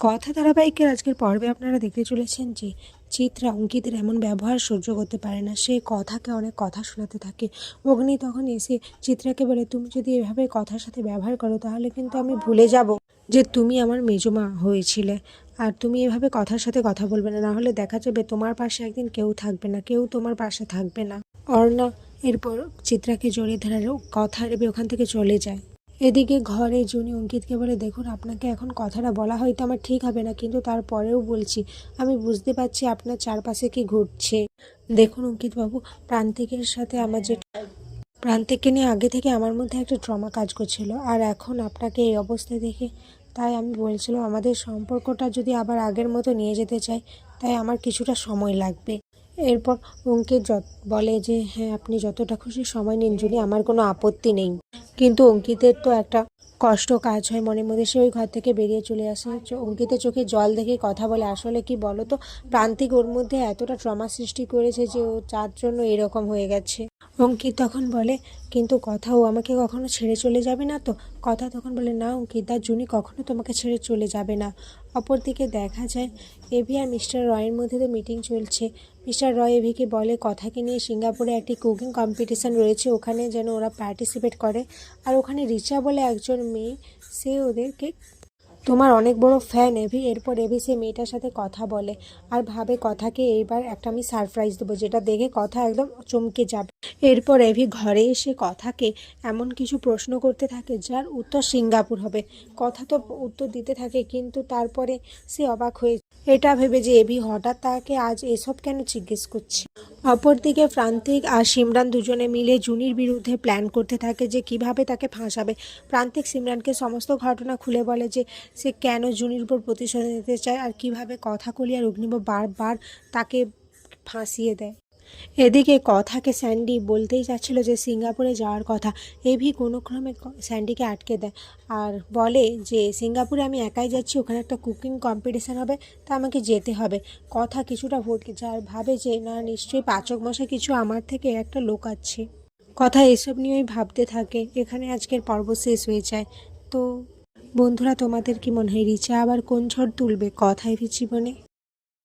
কথা ধারাবাহিকের আজকের পর্বে আপনারা দেখতে চলেছেন যে চিত্রা অঙ্কিতের এমন ব্যবহার সহ্য করতে পারে না। সে কথাকে অনেক কথা শোনাতে থাকে। অগ্নি তখন এসে চিত্রাকে বলে, তুমি যদি এভাবে কথার সাথে ব্যবহার করো তাহলে কিন্তু আমি ভুলে যাব যে তুমি আমার মেজমা হয়েছিলে। আর তুমি এভাবে কথার সাথে কথা বলবে না, নাহলে দেখা যাবে তোমার পাশে একদিন কেউ থাকবে না, কেউ তোমার পাশে থাকবে না। অর্ণা এরপর চিত্রাকে জড়িয়ে ধরার কথা রেবে ওখান থেকে চলে যায়। এদিকে ঘরে জুনি অঙ্কিতকে বলে, দেখুন আপনাকে এখন কথাটা বলা হয়তো আমার ঠিক হবে না, কিন্তু তারপরেও বলছি, আমি বুঝতে পারছি আপনার চারপাশে কি ঘটছে। দেখুন অঙ্কিতবাবু, প্রান্তিকের সাথে আমার যে প্রান্তিককে নিয়ে আগে থেকে আমার মধ্যে একটা ট্রমা কাজ করছিল, আর এখন আপনাকে এই অবস্থায় দেখে তাই আমি বলছিলাম আমাদের সম্পর্কটা যদি আবার আগের মতো নিয়ে যেতে চাই, তাই আমার কিছুটা সময় লাগবে। এরপর অঙ্কিত বলে যে হ্যাঁ, আপনি যতটা খুশি সময় নিন জুনি, আমার কোনো আপত্তি নেই। কিন্তু অঙ্কিতের তো একটা কষ্ট কাজ হয় মনের মধ্যে। সে ওই ঘর থেকে বেরিয়ে চলে আসে। অঙ্কিতের চোখে জল দেখে কথা বলে, আসলে কি বলো তো, প্রান্তিক ওর মধ্যে এতটা ট্রমা সৃষ্টি করেছে যে ও যার জন্য এরকম হয়ে গেছে। অঙ্কিত তখন বলে, কিন্তু কথা ও আমাকে কখনো ছেড়ে চলে যাবে না তো? কথা তখন বলে, না অঙ্কিত, আর জুনি কখনো তোমাকে ছেড়ে চলে যাবে না। অপরদিকে দেখা যায় এভি আর মিস্টার রয়ের মধ্যে তো মিটিং চলছে। মিস্টার রয় এভিকে বলে কথাকে নিয়ে সিঙ্গাপুরে একটি কুকিং কম্পিটিশান রয়েছে, ওখানে যেন ওরা পার্টিসিপেট করে। আর ওখানে রিচা বলে একজন মেয়ে, সে ওদেরকে তোমার অনেক বড় ফ্যান এভি। এরপর এভি সে মেয়েটার সাথে কথা বলে আর ভাবে কথাকে এইবার একটা আমি সারপ্রাইজ দেবো, যেটা দেখে কথা একদম চমকে যাবে। এরপর এভি ঘরে এসে কথাকে এমন কিছু প্রশ্ন করতে থাকে যার উত্তর সিঙ্গাপুর হবে। কথা তো উত্তর দিতে থাকে, কিন্তু তারপরে সে অবাক হয়ে এটা ভেবে যে এভি হঠাৎ তাকে আজ এসব কেন জিজ্ঞেস করছে। অপরদিকে প্রান্তিক আর সিমরান দুজনে মিলে জুনির বিরুদ্ধে প্ল্যান করতে থাকে যে কিভাবে তাকে ফাঁসাবে। প্রান্তিক সিমরানকে সমস্ত ঘটনা খুলে বলে যে সে কেন জুনির উপর প্রতিশোধ নিতে চায় আর কিভাবে কথা কলি আর অগ্নিব বারবার তাকে ফাঁসিয়ে দেয়। এদিকে কথাকে স্যান্ডি বলতেই যাচ্ছিল যে সিঙ্গাপুরে যাওয়ার কথা। এভি কোনো ক্রমে স্যান্ডিকে আটকে দেয় আর বলে যে সিঙ্গাপুরে আমি একাই যাচ্ছি, ওখানে একটা কুকিং কম্পিটিশান হবে, তা আমাকে যেতে হবে। কথা কিছুটা ভটকে যায়, ভাবে যে না, নিশ্চয়ই পাচক মশাই কিছু আমার থেকে একটা লুকাচ্ছে। কথা এসব নিয়েই ভাবতে থাকে। এখানে আজকের পর্ব শেষ হয়ে যায়। তো বন্ধুরা, তোমাদের কি মনে হয় রিচা আবার কোন ঝড় তুলবে কথা এভির জীবনে?